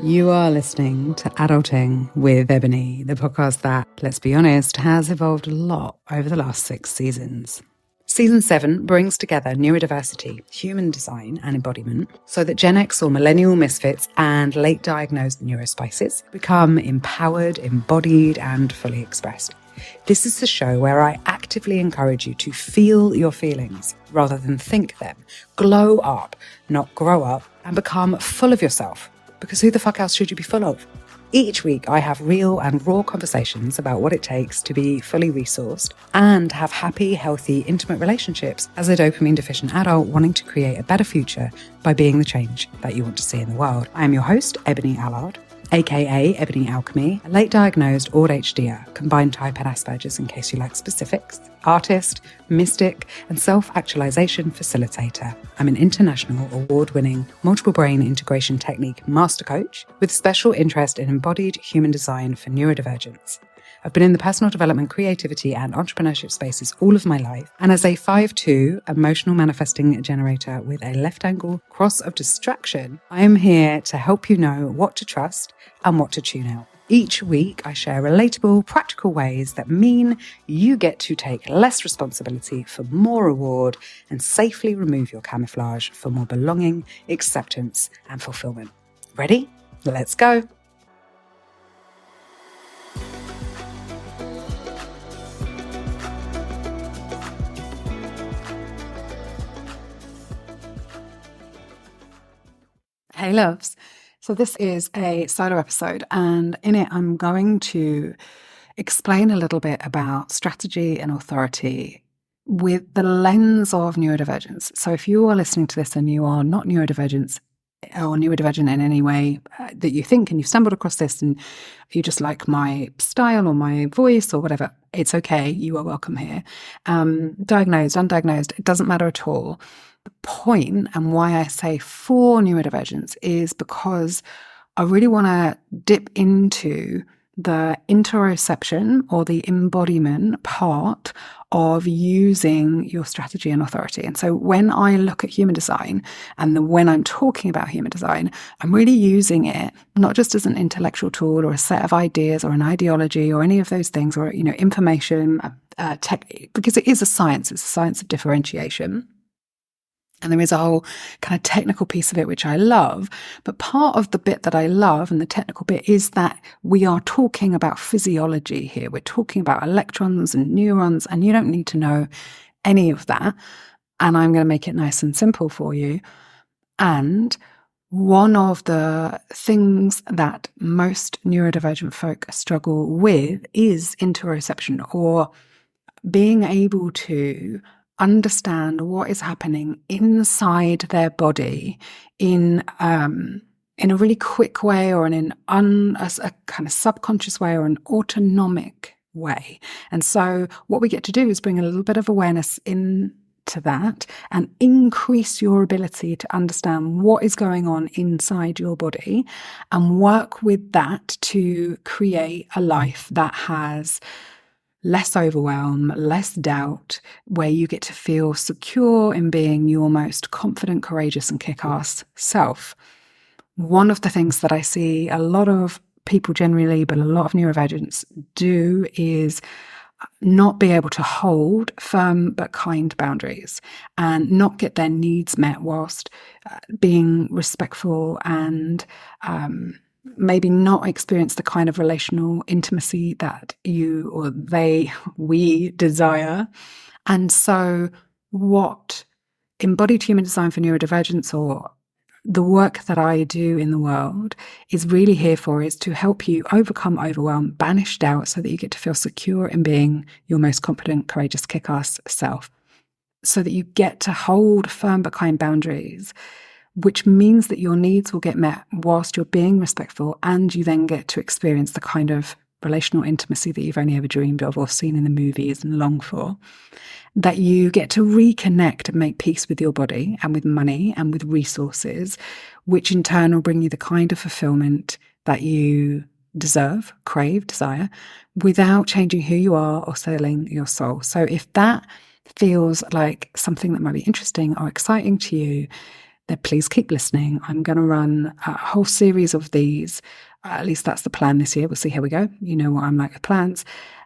You are listening to Adulting with Ebony, the podcast that, let's be honest, has evolved a lot over the last 6 seasons. Season 7 brings together neurodiversity, human design and embodiment so that Gen X or millennial misfits and late diagnosed neurospices become empowered, embodied and fully expressed. This is the show where I actively encourage you to feel your feelings rather than think them, glow up, not grow up, and become full of yourself. Because who the fuck else should you be full of? Each week, I have real and raw conversations about what it takes to be fully resourced and have happy, healthy, intimate relationships as a dopamine-deficient adult wanting to create a better future by being the change that you want to see in the world. I am your host, Ebony Allard, aka Ebony Alchemy, a late diagnosed ADHDer, combined type and Asperger's in case you like specifics, artist, mystic, and self-actualization facilitator. I'm an international award-winning multiple brain integration technique master coach with special interest in embodied human design for neurodivergence. I've been in the personal development, creativity, and entrepreneurship spaces all of my life. And as a 5'2" emotional manifesting generator with a left angle cross of distraction, I am here to help you know what to trust and what to tune out. Each week, I share relatable, practical ways that mean you get to take less responsibility for more reward and safely remove your camouflage for more belonging, acceptance, and fulfillment. Ready? Let's go. Hey loves, so this is a solo episode and in it I'm going to explain a little bit about strategy and authority with the lens of neurodivergence. So if you are listening to this and you are not neurodivergent or neurodivergent in any way that you think and you've stumbled across this and you just like my style or my voice or whatever, it's okay, you are welcome here. Diagnosed, undiagnosed, it doesn't matter at all. The point and why I say for neurodivergence is because I really want to dip into the interoception or the embodiment part of using your strategy and authority. And so when I look at human design and when I'm talking about human design, I'm really using it not just as an intellectual tool or a set of ideas or an ideology or any of those things or, information, tech, because it is a science. It's a science of differentiation. And there is a whole kind of technical piece of it, which I love. But part of the bit that I love and the technical bit is that we are talking about physiology here. We're talking about electrons and neurons, and you don't need to know any of that. And I'm going to make it nice and simple for you. And one of the things that most neurodivergent folk struggle with is interoception, or being able to understand what is happening inside their body in a really quick way or in a kind of subconscious way or an autonomic way. And so what we get to do is bring a little bit of awareness into that and increase your ability to understand what is going on inside your body and work with that to create a life that has less overwhelm, less doubt, where you get to feel secure in being your most confident, courageous, and kick-ass self. One of the things that I see a lot of people generally, but a lot of neurodivergents do is not be able to hold firm but kind boundaries and not get their needs met whilst being respectful and maybe not experience the kind of relational intimacy that you or we desire. And so what embodied human design for neurodivergence, or the work that I do in the world, is really here for, is to help you overcome overwhelm, banish doubt, so that you get to feel secure in being your most confident, courageous, kick-ass self, so that you get to hold firm but kind boundaries, which means that your needs will get met whilst you're being respectful, and you then get to experience the kind of relational intimacy that you've only ever dreamed of or seen in the movies and long for. That you get to reconnect and make peace with your body and with money and with resources, which in turn will bring you the kind of fulfillment that you deserve, crave, desire, without changing who you are or selling your soul. So if that feels like something that might be interesting or exciting to you, then please keep listening. I'm going to run a whole series of these. At least that's the plan this year. We'll see how we go. You know what I'm like with plans.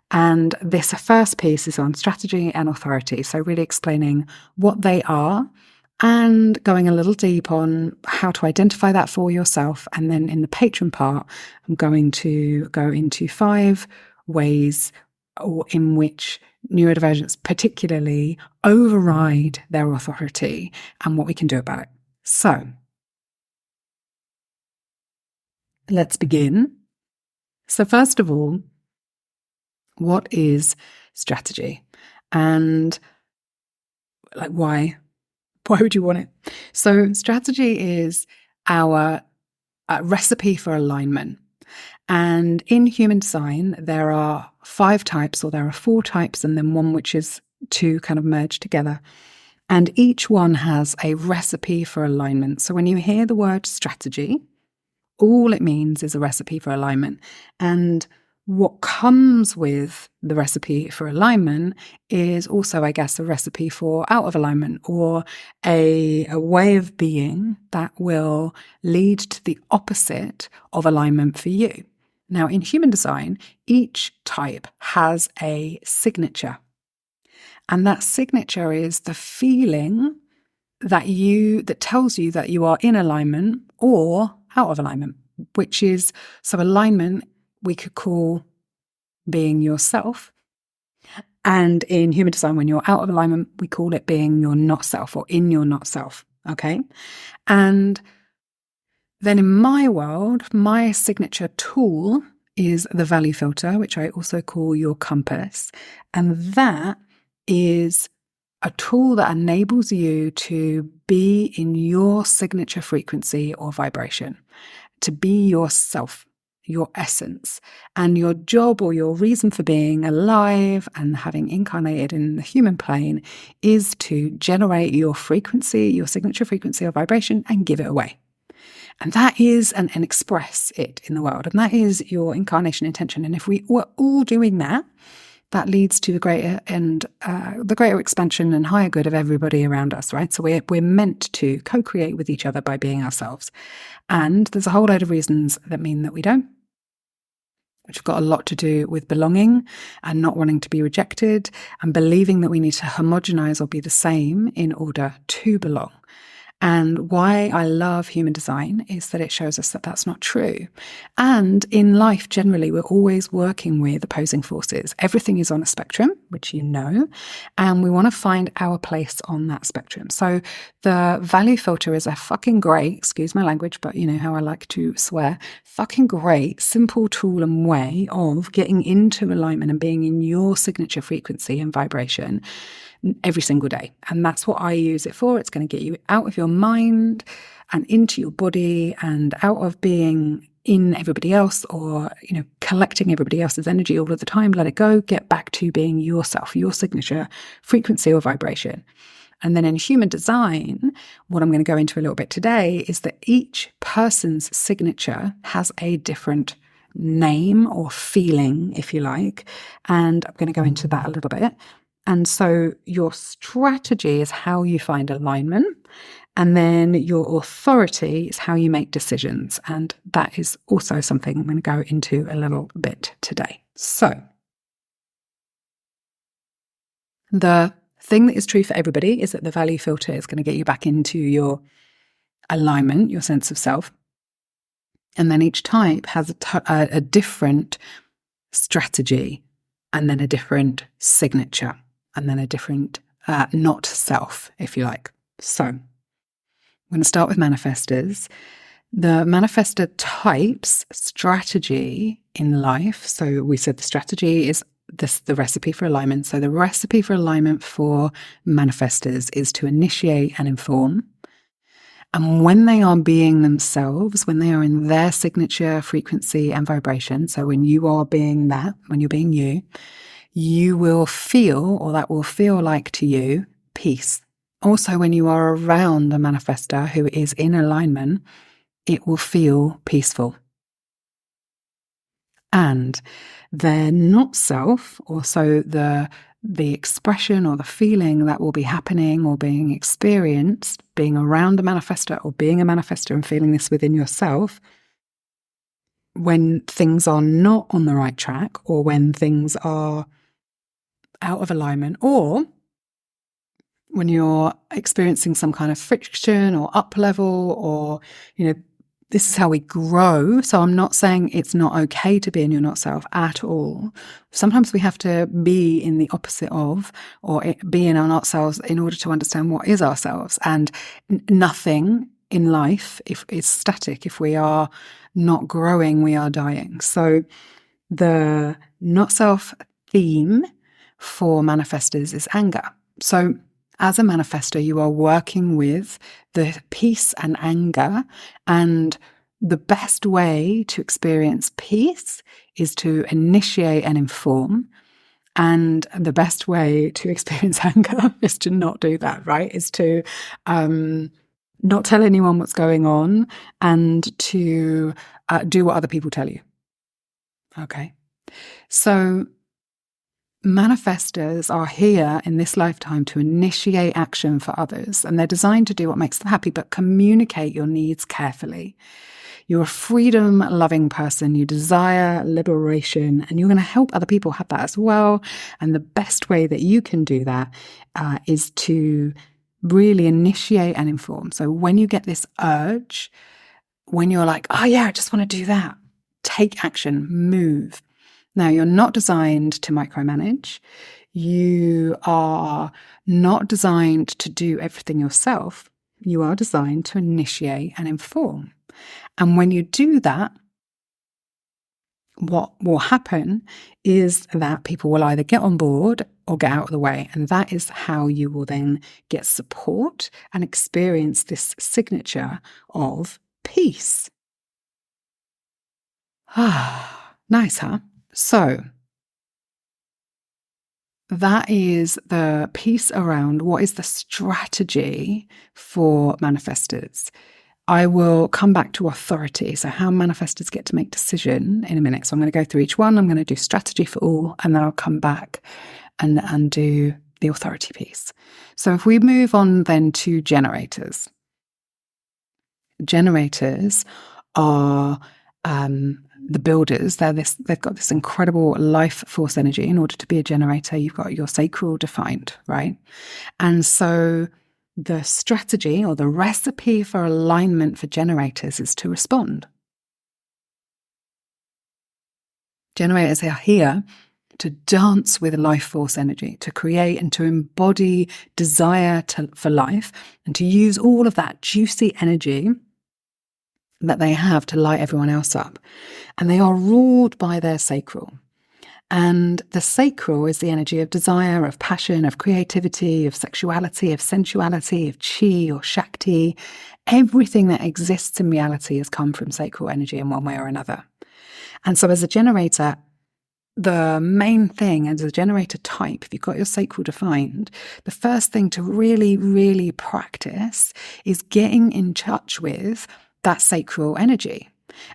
And this first piece is on strategy and authority. So really explaining what they are and going a little deep on how to identify that for yourself. And then in the patron part, I'm going to go into 5 ways in which neurodivergents particularly override their authority and what we can do about it. So let's begin. So first of all, what is strategy? And like, why would you want it? So strategy is our recipe for alignment. And in human design, there are 5 types, or there are 4 types, and then one which is 2 kind of merged together. And each one has a recipe for alignment. So when you hear the word strategy, all it means is a recipe for alignment. And what comes with the recipe for alignment is also, I guess, a recipe for out of alignment, or a way of being that will lead to the opposite of alignment for you. Now, in human design, each type has a signature. And that signature is the feeling that tells you that you are in alignment or out of alignment, which is, so alignment we could call being yourself. And in human design, when you're out of alignment, we call it being your not self, or in your not self. Okay. And then in my world, my signature tool is the value filter, which I also call your compass. And that is a tool that enables you to be in your signature frequency or vibration, to be yourself, your essence. And your job, or your reason for being alive and having incarnated in the human plane, is to generate your frequency, your signature frequency or vibration, and give it away. And that is, and express it in the world. And that is your incarnation intention. And if we were all doing that, that leads to the greater expansion and higher good of everybody around us, right? So we're meant to co-create with each other by being ourselves. And there's a whole load of reasons that mean that we don't, which have got a lot to do with belonging and not wanting to be rejected, and believing that we need to homogenize or be the same in order to belong. And why I love human design is that it shows us that that's not true. And in life, generally, we're always working with opposing forces. Everything is on a spectrum, which you know, and we want to find our place on that spectrum. So the value filter is a fucking great, excuse my language, but you know how I like to swear, fucking great, simple tool and way of getting into alignment and being in your signature frequency and vibration every single day. And that's what I use it for. It's going to get you out of your mind and into your body, and out of being in everybody else, or, you know, collecting everybody else's energy all of the time. Let it go. Get back to being yourself, your signature frequency or vibration. And then in human design, what I'm going to go into a little bit today is that each person's signature has a different name or feeling, if you like. And I'm going to go into that a little bit. And so your strategy is how you find alignment. And then your authority is how you make decisions. And that is also something I'm going to go into a little bit today. So the thing that is true for everybody is that the value filter is going to get you back into your alignment, your sense of self. And then each type has a different strategy, and then a different signature, and then a different not self, if you like. So I'm going to start with manifestors. The manifestor types strategy in life. So we said the strategy is the recipe for alignment. So the recipe for alignment for manifestors is to initiate and inform. And when they are being themselves, when they are in their signature frequency and vibration, so when you are being that, when you're being you, you will feel, or that will feel like to you, peace. Also, when you are around a manifestor who is in alignment, it will feel peaceful. And their not self, or so the the expression or the feeling that will be happening or being experienced, being around a manifestor or being a manifestor and feeling this within yourself, when things are not on the right track or when things are out of alignment, or when you're experiencing some kind of friction or up level, or, this is how we grow. So I'm not saying it's not okay to be in your not self at all. Sometimes we have to be in the opposite of, or be in our not selves in order to understand what is ourselves. And nothing in life is static. If we are not growing, we are dying. So the not self theme for manifestors is anger. So as a manifestor, you are working with the peace and anger, and the best way to experience peace is to initiate and inform, and the best way to experience anger is to not do that, right? Is to not tell anyone what's going on and to do what other people tell you. Okay. So manifestors are here in this lifetime to initiate action for others, and they're designed to do what makes them happy, but communicate your needs carefully. You're a freedom-loving person. You desire liberation, and you're going to help other people have that as well. And the best way that you can do that is to really initiate and inform. So when you get this urge, when you're like, oh yeah, I just want to do that, take action, move. Now, you're not designed to micromanage. You are not designed to do everything yourself. You are designed to initiate and inform. And when you do that, what will happen is that people will either get on board or get out of the way. And that is how you will then get support and experience this signature of peace. Ah, nice, huh? So that is the piece around what is the strategy for manifestors. I will come back to authority, so how manifestors get to make decision in a minute. So I'm going to go through each one. I'm going to do strategy for all, and then I'll come back and do the authority piece. So if we move on then to generators. Generators are the builders. They've got this incredible life force energy. In order to be a generator, you've got your sacral defined, right? And so the strategy or the recipe for alignment for generators is to respond. Generators are here to dance with life force energy, to create and to embody desire for life, and to use all of that juicy energy that they have to light everyone else up. And they are ruled by their sacral. And the sacral is the energy of desire, of passion, of creativity, of sexuality, of sensuality, of chi or shakti. Everything that exists in reality has come from sacral energy in one way or another. And so as a generator, the main thing as a generator type, if you've got your sacral defined, the first thing to really, really practice is getting in touch with that sacral energy.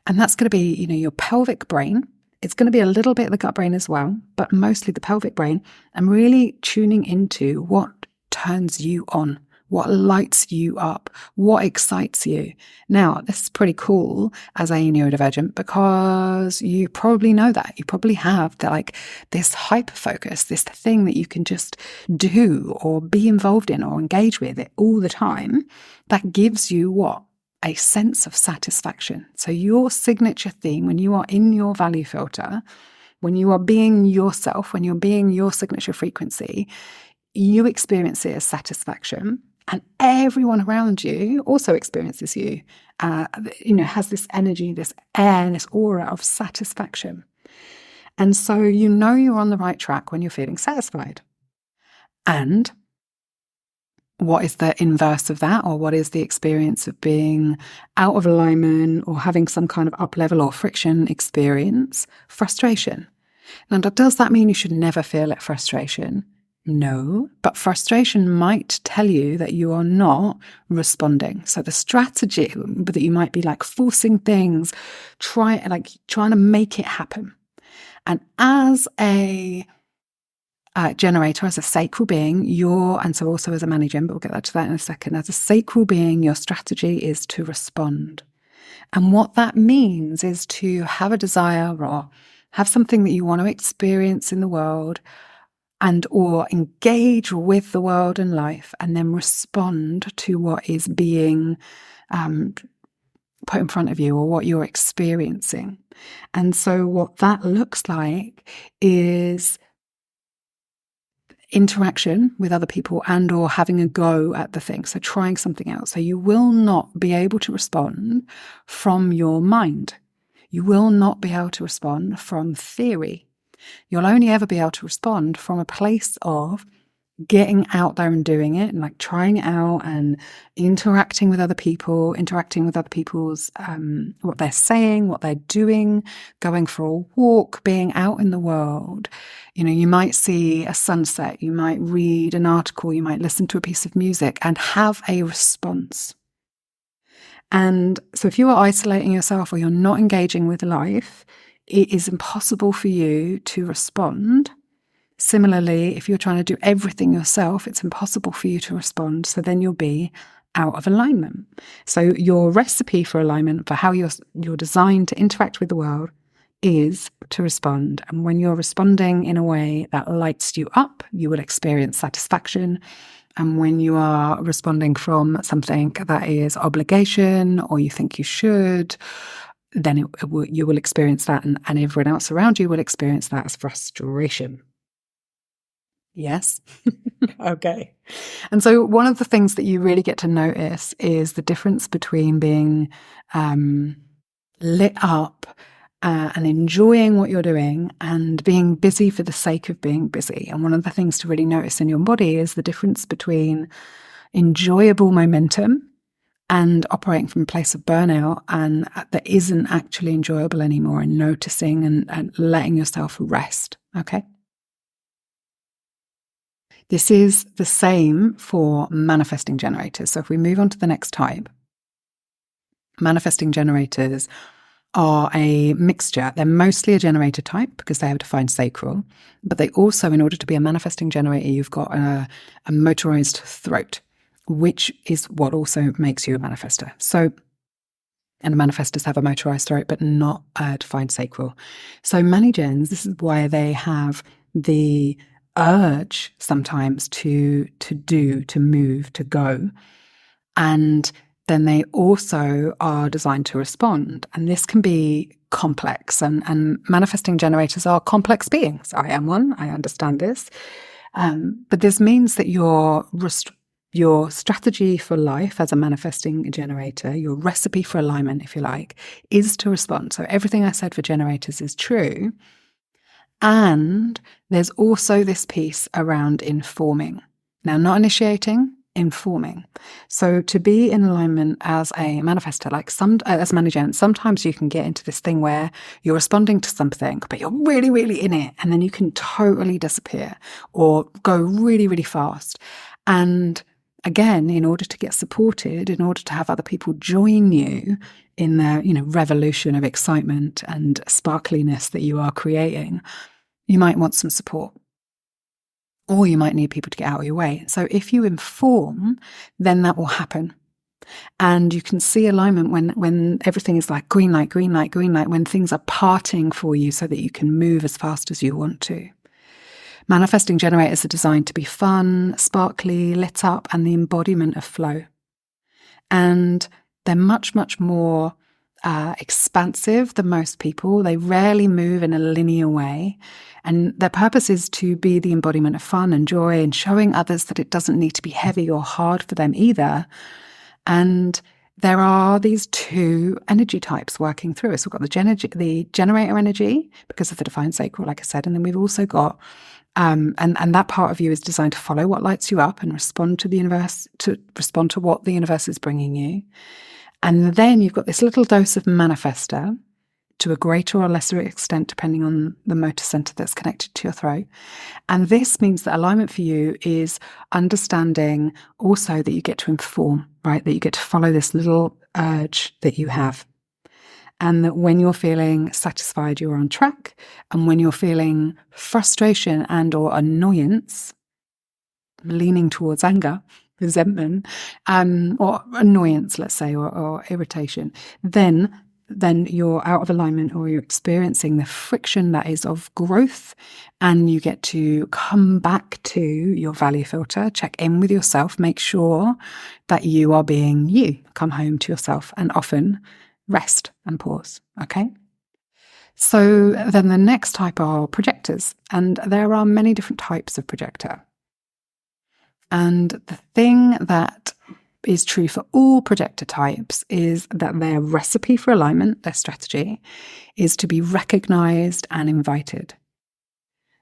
And that's going to be, your pelvic brain. It's going to be a little bit of the gut brain as well, but mostly the pelvic brain, and really tuning into what turns you on, what lights you up, what excites you. Now, this is pretty cool as a neurodivergent because you probably know that. You probably have this hyper focus, this thing that you can just do or be involved in or engage with it all the time. That gives you what? A sense of satisfaction. So your signature theme, when you are in your value filter, when you are being yourself, when you're being your signature frequency, you experience it as satisfaction, and everyone around you also experiences you, has this energy, this air, this aura of satisfaction. And so you're on the right track when you're feeling satisfied. And what is the inverse of that, or what is the experience of being out of alignment or having some kind of up level or friction experience? Frustration. Now, does that mean you should never feel frustration? No, but frustration might tell you that you are not responding. So the strategy that you might be forcing things, trying to make it happen. And as a generator, as a sacral being, and so also as a Manigen, but we'll get to that in a second. As a sacral being, your strategy is to respond. And what that means is to have a desire or have something that you want to experience in the world and or engage with the world and life, and then respond to what is being put in front of you or what you're experiencing. And so what that looks like is interaction with other people and or having a go at the thing. So trying something out. So you will not be able to respond from your mind. You will not be able to respond from theory. You'll only ever be able to respond from a place of getting out there and doing it, and like trying it out and interacting with other people's what they're saying, what they're doing, going for a walk, being out in the world. You might see a sunset, you might read an article, you might listen to a piece of music and have a response. And so if you are isolating yourself or you're not engaging with life, it is impossible for you to respond. Similarly, if you're trying to do everything yourself, it's impossible for you to respond. So then you'll be out of alignment. So your recipe for alignment, for how you're designed to interact with the world, is to respond. And when you're responding in a way that lights you up, you will experience satisfaction. And when you are responding from something that is obligation or you think you should, then you will experience that, and everyone else around you will experience that as frustration. Yes? Okay. And so one of the things that you really get to notice is the difference between being lit up and enjoying what you're doing and being busy for the sake of being busy. And one of the things to really notice in your body is the difference between enjoyable momentum and operating from a place of burnout and that isn't actually enjoyable anymore, and noticing and letting yourself rest. Okay? This is the same for manifesting generators. So if we move on to the next type, manifesting generators are a mixture. They're mostly a generator type because they have a defined sacral, but they also, in order to be a manifesting generator, you've got a motorized throat, which is what also makes you a manifestor. So, and manifestors have a motorized throat, but not a defined sacral. So Manigens, this is why they have the urge sometimes to move, to go. And then they also are designed to respond. And this can be complex. And manifesting generators are complex beings. I am one. I understand this. But this means that your strategy for life as a manifesting generator, your recipe for alignment, if you like, is to respond. So everything I said for generators is true. And there's also this piece around informing. Now, not initiating, informing. So to be in alignment as a manifestor, like as Manigen, sometimes you can get into this thing where you're responding to something, but you're really, really in it, and then you can totally disappear or go really, really fast. And again, in order to get supported, in order to have other people join you in the revolution of excitement and sparkliness that you are creating, you might want some support. Or you might need people to get out of your way. So if you inform, then that will happen. And you can see alignment when everything is like green light, green light, green light, when things are parting for you so that you can move as fast as you want to. Manifesting generators are designed to be fun, sparkly, lit up, and the embodiment of flow. And they're much, much more expansive than most people. They rarely move in a linear way. And their purpose is to be the embodiment of fun and joy and showing others that it doesn't need to be heavy or hard for them either. And there are these two energy types working through us. We've got the generator energy because of the defined sacral, like I said, and then we've also got and that part of you is designed to follow what lights you up and respond to the universe, to respond to what the universe is bringing you. And then you've got this little dose of manifestor to a greater or lesser extent, depending on the motor center that's connected to your throat. And this means that alignment for you is understanding also that you get to inform, right? That you get to follow this little urge that you have. And that when you're feeling satisfied, you're on track. And when you're feeling frustration and or annoyance, leaning towards anger, resentment, or annoyance, let's say, or irritation, then you're out of alignment, or you're experiencing the friction that is of growth, and you get to come back to your value filter, check in with yourself, make sure that you are being you, come home to yourself, and often rest and pause. Okay. So then the next type are projectors, and there are many different types of projector. And the thing that is true for all projector types is that their recipe for alignment, their strategy, is to be recognized and invited.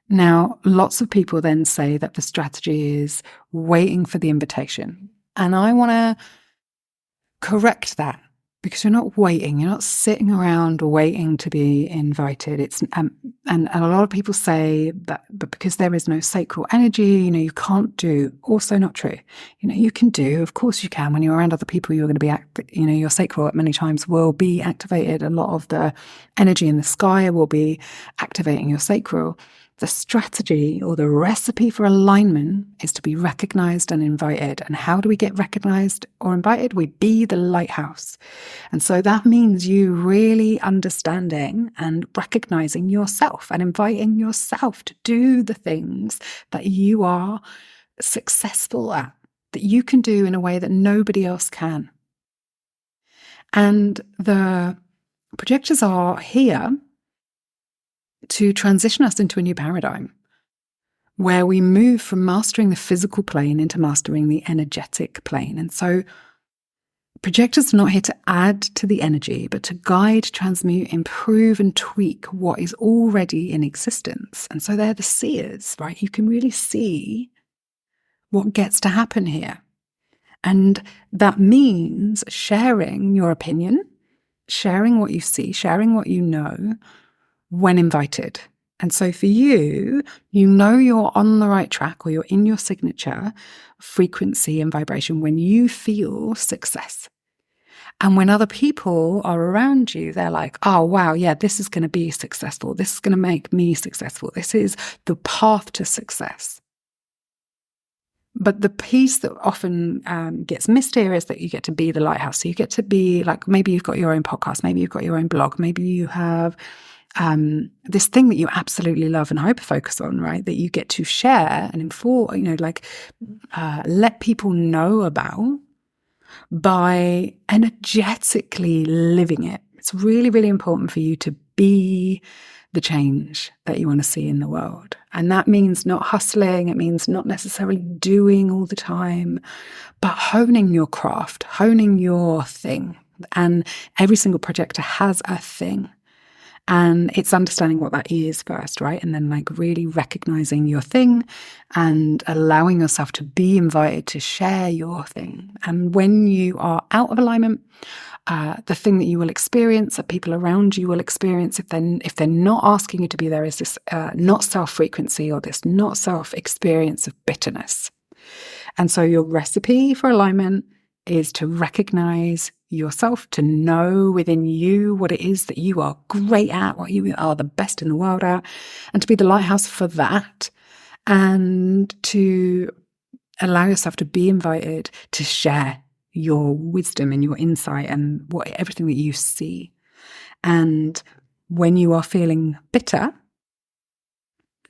Now, lots of people then say that the strategy is waiting for the invitation. And I want to correct that, because you're not waiting, you're not sitting around waiting to be invited. It's and a lot of people say that, but because there is no sacral energy, you can't do. Also not true. You can do. Of course you can. When you're around other people, you're going to be, your sacral at many times will be activated. A lot of the energy in the sky will be activating your sacral. The strategy, or the recipe for alignment, is to be recognized and invited. And how do we get recognized or invited? We be the lighthouse. And so that means you really understanding and recognizing yourself and inviting yourself to do the things that you are successful at, that you can do in a way that nobody else can. And the projectors are here to transition us into a new paradigm, where we move from mastering the physical plane into mastering the energetic plane. And so projectors are not here to add to the energy, but to guide, transmute, improve, and tweak what is already in existence. And so they're the seers, right? You can really see what gets to happen here. And that means sharing your opinion, sharing what you see, sharing what you know, when invited. And so for you, you're on the right track, or you're in your signature frequency and vibration when you feel success. And when other people are around you, they're like, oh, wow, yeah, this is going to be successful. This is going to make me successful. This is the path to success. But the piece that often gets missed here is that you get to be the lighthouse. So you get to be like, maybe you've got your own podcast, maybe you've got your own blog, maybe you have this thing that you absolutely love and hyper-focus on, right? That you get to share and inform, let people know about by energetically living it. It's really, really important for you to be the change that you want to see in the world. And that means not hustling. It means not necessarily doing all the time, but honing your craft, honing your thing. And every single projector has a thing. And it's understanding what that is first, right? And then really recognizing your thing and allowing yourself to be invited to share your thing. And when you are out of alignment, the thing that you will experience, that people around you will experience, if they're not asking you to be there, is this not self frequency, or this not self experience of bitterness. And so your recipe for alignment is to recognize yourself, to know within you what it is that you are great at, what you are the best in the world at, and to be the lighthouse for that, and to allow yourself to be invited to share your wisdom and your insight and everything that you see. And when you are feeling bitter,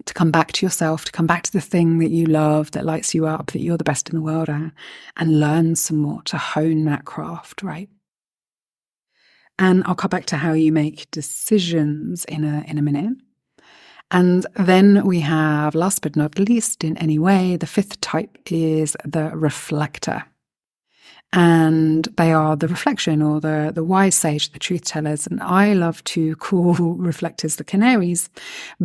to come back to yourself, to come back to the thing that you love, that lights you up, that you're the best in the world at, and learn some more, to hone that craft, right? And I'll come back to how you make decisions in a minute. And then we have, last but not least in any way, the fifth type is the reflector. And they are the reflection, or the wise sage, the truth tellers. And I love to call reflectors the canaries,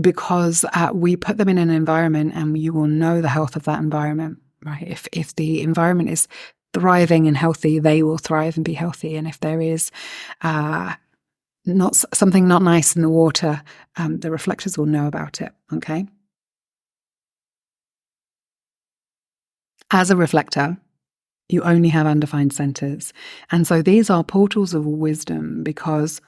because we put them in an environment and you will know the health of that environment, right? If the environment is thriving and healthy, they will thrive and be healthy. And if there is something not nice in the water, the reflectors will know about it, okay? As a reflector, you only have undefined centers. And so these are portals of wisdom, because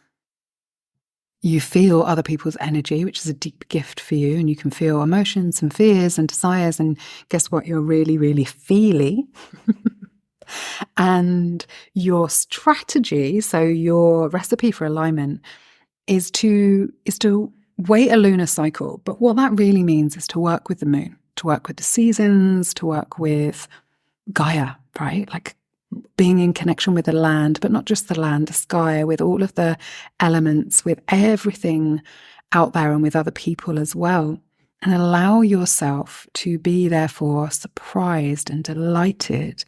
You feel other people's energy, which is a deep gift for you, and you can feel emotions and fears and desires, and guess what? You're really, really feely. And your strategy, so your recipe for alignment, is to wait a lunar cycle. But what that really means is to work with the moon, to work with the seasons, to work with Gaia, right? Like being in connection with the land, but not just the land, the sky, with all of the elements, with everything out there, and with other people as well. And allow yourself to be, therefore, surprised and delighted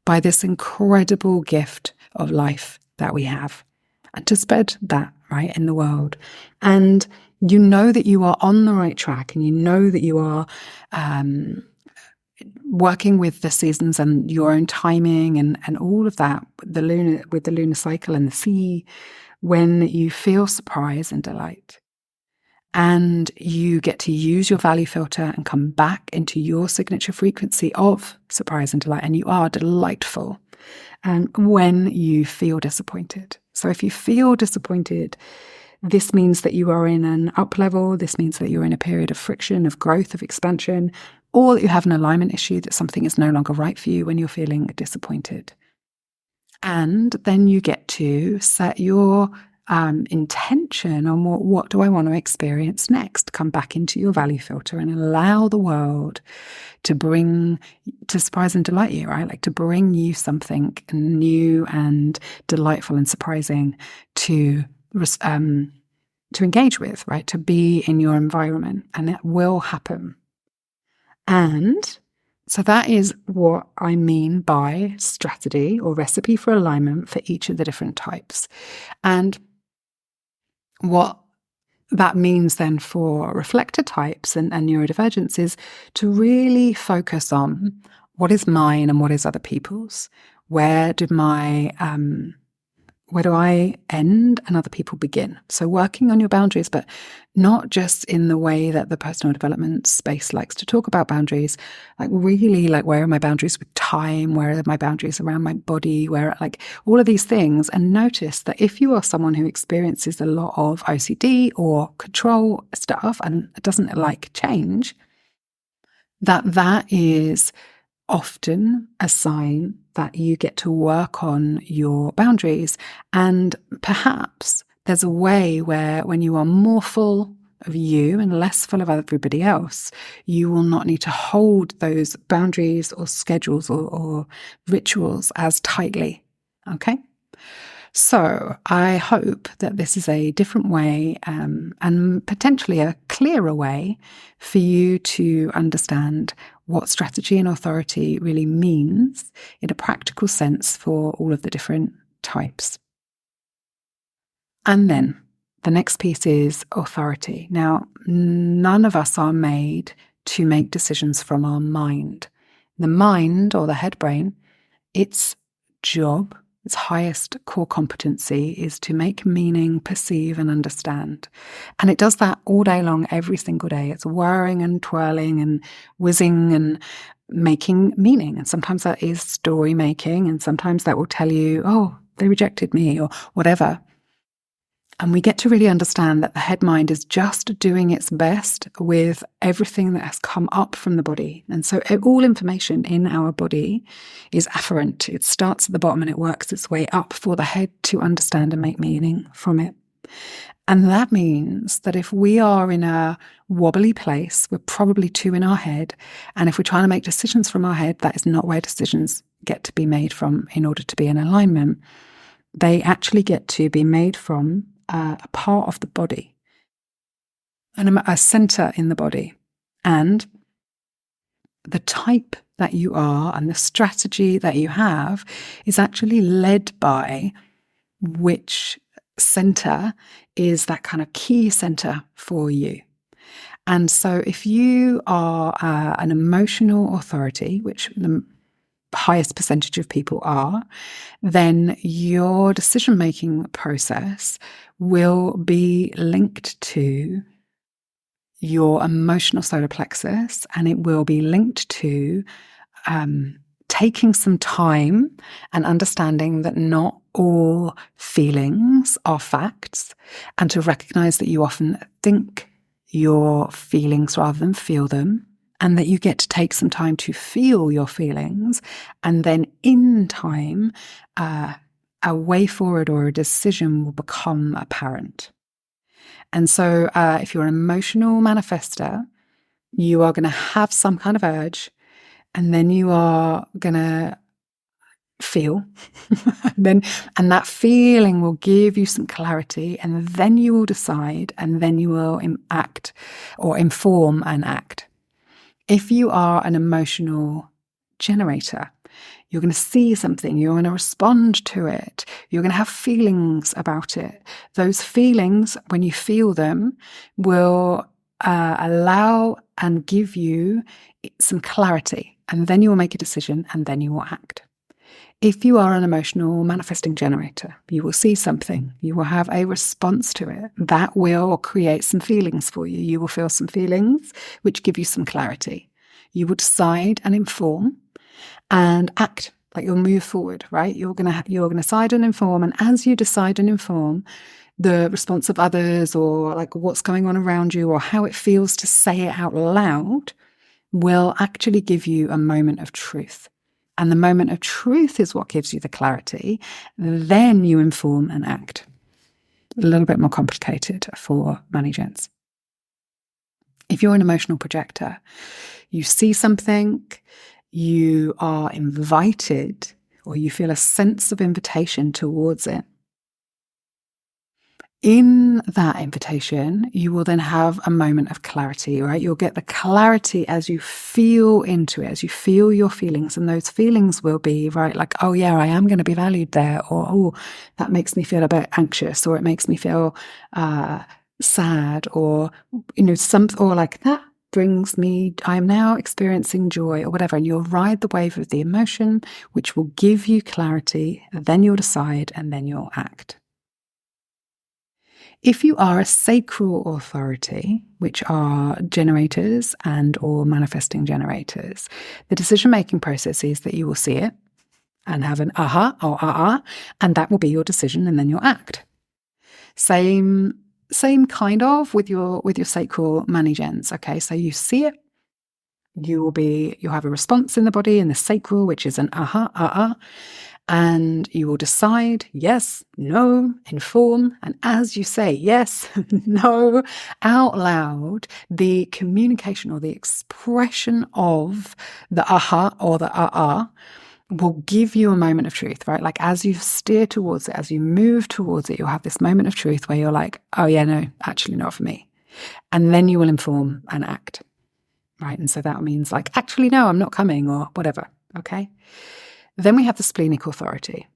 by this incredible gift of life that we have, and to spread that, right, in the world. And you know that you are on the right track, and you know that you are working with the seasons and your own timing and all of that, with the lunar cycle and the sea, when you feel surprise and delight. And you get to use your value filter and come back into your signature frequency of surprise and delight. And you are delightful. And when you feel disappointed. So if you feel disappointed, this means that you are in an up level. This means that you're in a period of friction, of growth, of expansion, or that you have an alignment issue, that something is no longer right for you when you're feeling disappointed. And then you get to set your intention on what do I want to experience next. Come back into your value filter and allow the world to surprise and delight you, right? Like to bring you something new and delightful and surprising to engage with, right? To be in your environment, and it will happen. And so that is what I mean by strategy or recipe for alignment for each of the different types. And what that means then for reflector types and neurodivergence is to really focus on what is mine and what is other people's. Where do I end and other people begin? So working on your boundaries, but not just in the way that the personal development space likes to talk about boundaries, like really like where are my boundaries with time? Where are my boundaries around my body? Where, like all of these things. And notice that if you are someone who experiences a lot of OCD or control stuff and doesn't like change, that is often a sign that you get to work on your boundaries. And perhaps there's a way where when you are more full of you and less full of everybody else, you will not need to hold those boundaries or schedules or rituals as tightly. Okay? So I hope that this is a different way and potentially a clearer way for you to understand what strategy and authority really means in a practical sense for all of the different types. And then the next piece is authority. Now, none of us are made to make decisions from our mind. The mind, or the head brain, its job, its highest core competency is to make meaning, perceive and understand. And it does that all day long, every single day. It's whirring and twirling and whizzing and making meaning. And sometimes that is story making, and sometimes that will tell you, oh, they rejected me or whatever. And we get to really understand that the head mind is just doing its best with everything that has come up from the body. And so all information in our body is afferent. It starts at the bottom and it works its way up for the head to understand and make meaning from it. And that means that if we are in a wobbly place, we're probably too in our head. And if we're trying to make decisions from our head, that is not where decisions get to be made from in order to be in alignment. They actually get to be made from a part of the body, and a center in the body. And the type that you are and the strategy that you have is actually led by which center is that kind of key center for you. And so if you are an emotional authority, which the highest percentage of people are, then your decision-making process will be linked to your emotional solar plexus, and it will be linked to taking some time and understanding that not all feelings are facts, and to recognize that you often think your feelings rather than feel them, and that you get to take some time to feel your feelings, and then in time, a way forward or a decision will become apparent. And so if you're an emotional manifestor, you are going to have some kind of urge, and then you are going to feel and that feeling will give you some clarity, and then you will decide, and then you will act or inform and act. If you are an emotional generator, you're going to see something, you're going to respond to it, you're going to have feelings about it. Those feelings, when you feel them, will allow and give you some clarity, and then you will make a decision, and then you will act. If you are an emotional manifesting generator, you will see something, you will have a response to it. That will create some feelings for you. You will feel some feelings which give you some clarity. You will decide and inform and act, like you'll move forward, right? You're gonna decide and inform, and as you decide and inform, the response of others, or like what's going on around you, or how it feels to say it out loud, will actually give you a moment of truth. And the moment of truth is what gives you the clarity. Then you inform and act. A little bit more complicated for Manigents. If you're an emotional projector, you see something, you are invited, or you feel a sense of invitation towards it. In that invitation, you will then have a moment of clarity, right? You'll get the clarity as you feel into it, as you feel your feelings. And those feelings will be, right, like, oh yeah, I am going to be valued there. Or, oh, that makes me feel a bit anxious, or it makes me feel sad, or, or like that brings me, I am now experiencing joy, or whatever. And you'll ride the wave of the emotion, which will give you clarity. Then you'll decide, and then you'll act. If you are a sacral authority, which are generators and or manifesting generators, the decision-making process is that you will see it and have an aha or and that will be your decision, and then you'll act. Same kind of with your sacral Manigents. Okay, so you see it, you'll have a response in the body in the sacral, which is an aha, and you will decide yes, no, inform, and as you say yes, no out loud, the communication or the expression of the aha or the will give you a moment of truth, right? Like as you steer towards it, as you move towards it, you'll have this moment of truth where you're like, oh yeah, no, actually not for me. And then you will inform and act, right? And so that means like, actually, no, I'm not coming, or whatever, okay? Then we have the splenic authority.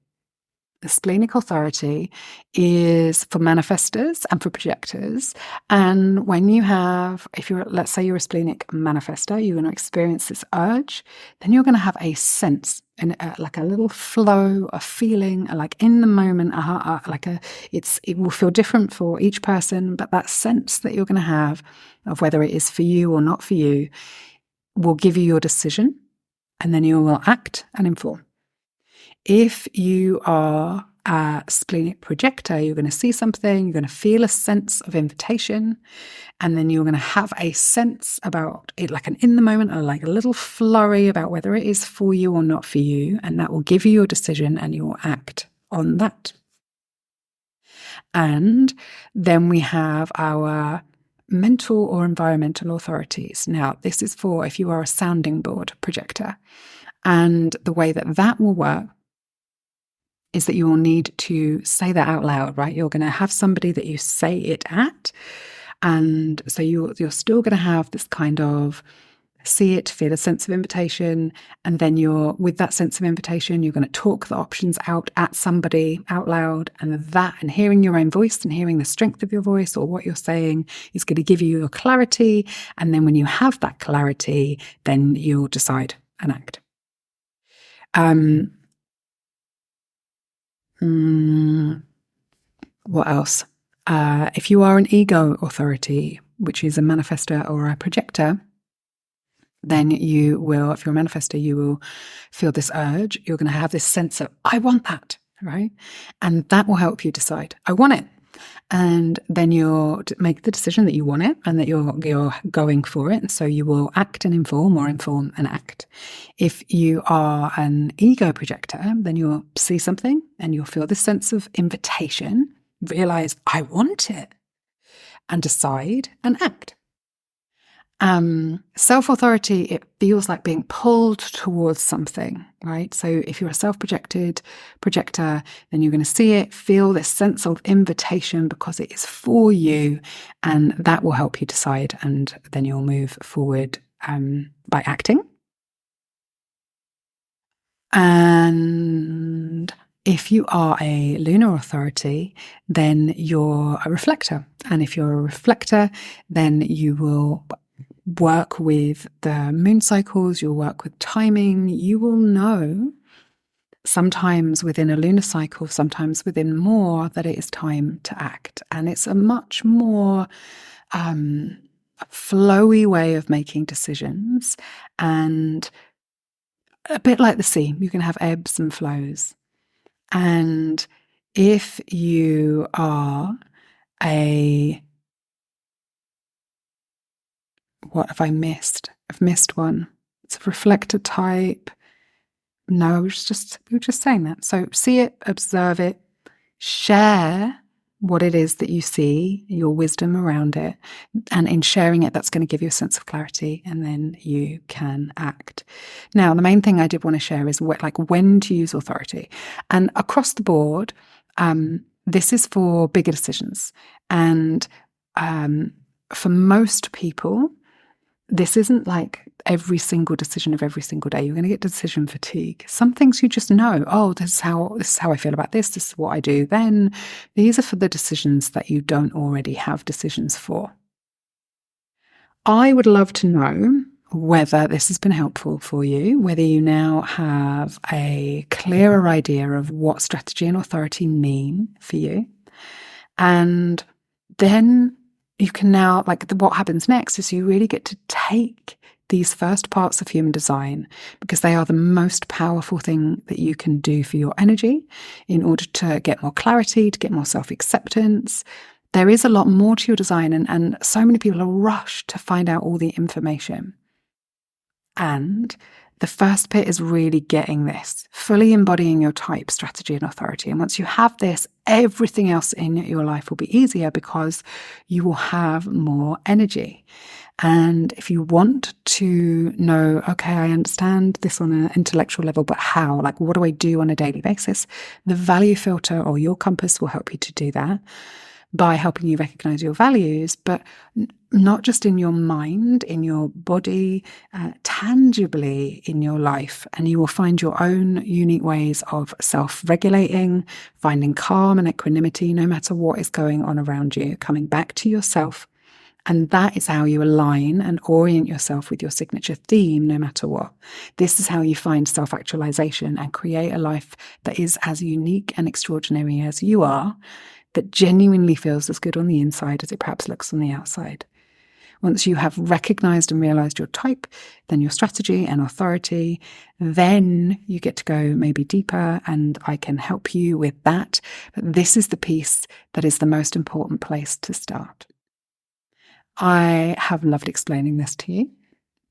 The splenic authority is for manifestors and for projectors. And when you have, let's say you're a splenic manifestor, you're going to experience this urge, then you're going to have a sense, and like a little flow, a feeling, like in the moment, it will feel different for each person, but that sense that you're going to have of whether it is for you or not for you will give you your decision, and then you will act and inform. If you are a splenic projector, you're going to see something, you're going to feel a sense of invitation, and then you're going to have a sense about it, like an in the moment, or like a little flurry about whether it is for you or not for you, and that will give you your decision, and you will act on that. And then we have our mental or environmental authorities. Now, this is for if you are a sounding board projector. And the way that will work is that you will need to say that out loud, right? You're going to have somebody that you say it at. And so you're still going to have this kind of see it, feel a sense of invitation. And then with that sense of invitation, you're going to talk the options out at somebody out loud. And hearing your own voice and hearing the strength of your voice or what you're saying is going to give you your clarity. And then when you have that clarity, then you'll decide and act. What else? If you are an ego authority, which is a manifestor or a projector, then you will, if you're a manifestor, you will feel this urge. You're going to have this sense of, I want that. right? And that will help you decide, I want it. And then you'll make the decision that you want it and that you're going for it. And so you will act and inform, or inform and act. If you are an ego projector, then you'll see something and you'll feel this sense of invitation, realize I want it, and decide and act. Self-authority, it feels like being pulled towards something, right? So if you're a self-projected projector, then you're going to see it, feel this sense of invitation because it is for you, and that will help you decide, and then you'll move forward by acting. And if you are a lunar authority, then you're a reflector. And if you're a reflector, then you will work with the moon cycles, you'll work with timing, you will know sometimes within a lunar cycle, sometimes within more, that it is time to act. And it's a much more flowy way of making decisions, and a bit like the sea, you can have ebbs and flows. And if you are what have I missed? I've missed one. It's a reflector type. No, we were just saying that. So see it, observe it, share what it is that you see, your wisdom around it. And in sharing it, that's going to give you a sense of clarity, and then you can act. Now, the main thing I did want to share is when to use authority. And across the board, this is for bigger decisions. And for most people, this isn't like every single decision of every single day. You're going to get decision fatigue. Some things you just know, oh, this is how I feel about this. This is what I do then. These are for the decisions that you don't already have decisions for. I would love to know whether this has been helpful for you, whether you now have a clearer idea of what strategy and authority mean for you. And then you can now, what happens next is you really get to take these first parts of human design, because they are the most powerful thing that you can do for your energy in order to get more clarity, to get more self-acceptance. There is a lot more to your design, and so many people are rushed to find out all the information. And the first bit is really getting this, fully embodying your type, strategy, and authority. And once you have this, everything else in your life will be easier because you will have more energy. And if you want to know, okay, I understand this on an intellectual level, but how? What do I do on a daily basis? The value filter or your compass will help you to do that by helping you recognize your values, but not just in your mind, in your body, tangibly in your life. And you will find your own unique ways of self-regulating, finding calm and equanimity no matter what is going on around you, coming back to yourself. And that is how you align and orient yourself with your signature theme, no matter what. This is how you find self-actualization and create a life that is as unique and extraordinary as you are, that genuinely feels as good on the inside as it perhaps looks on the outside. Once you have recognized and realized your type, then your strategy and authority, then you get to go maybe deeper, and I can help you with that. But this is the piece that is the most important place to start. I have loved explaining this to you.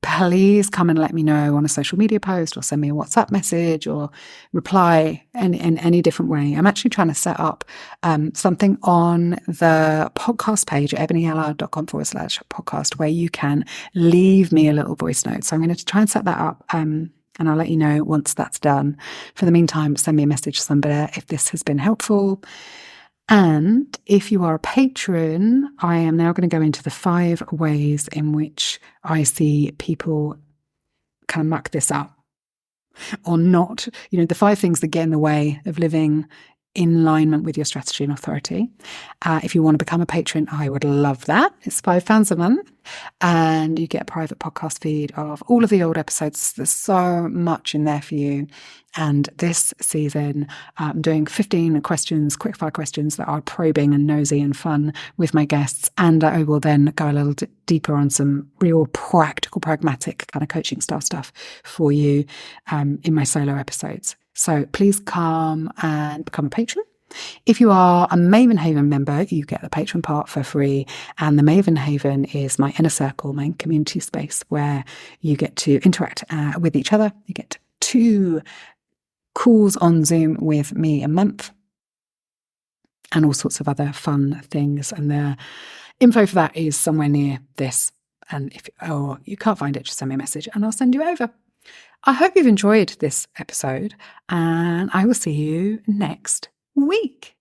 Please come and let me know on a social media post, or send me a WhatsApp message, or reply in any different way. I'm actually trying to set up something on the podcast page at ebonyella.com/podcast where you can leave me a little voice note. So I'm going to try and set that up, and I'll let you know once that's done. For the meantime, send me a message somewhere if this has been helpful. And if you are a patron, I am now going to go into the 5 ways in which I see people kind of muck this up or not. The 5 things that get in the way of living in alignment with your strategy and authority. If you want to become a patron, I would love that. It's £5 a month, and you get a private podcast feed of all of the old episodes. There's so much in there for you. And this season, I'm doing 15 questions, quickfire questions that are probing and nosy and fun with my guests. And I will then go a little deeper on some real practical, pragmatic kind of coaching style stuff for you in my solo episodes. So please come and become a patron. If you are a Maven Haven member, you get the patron part for free. And the Maven Haven is my inner circle, my community space where you get to interact with each other. You get 2 calls on Zoom with me a month and all sorts of other fun things. And the info for that is somewhere near this. And if you can't find it, just send me a message and I'll send you over. I hope you've enjoyed this episode and I will see you next week.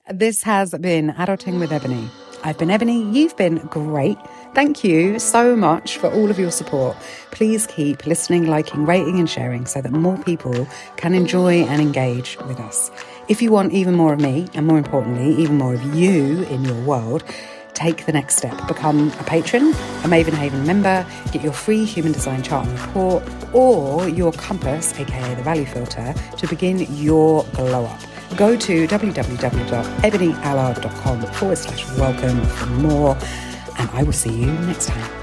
This has been Adulting with Ebony. I've been Ebony, you've been great. Thank you so much for all of your support. Please keep listening, liking, rating and sharing so that more people can enjoy and engage with us. If you want even more of me, and more importantly, even more of you in your world, take the next step. Become a patron, a Maven Haven member, get your free human design chart and report, or your compass, aka the value filter, to begin your glow up. Go to www.ebonyallard.com/welcome for more, and I will see you next time.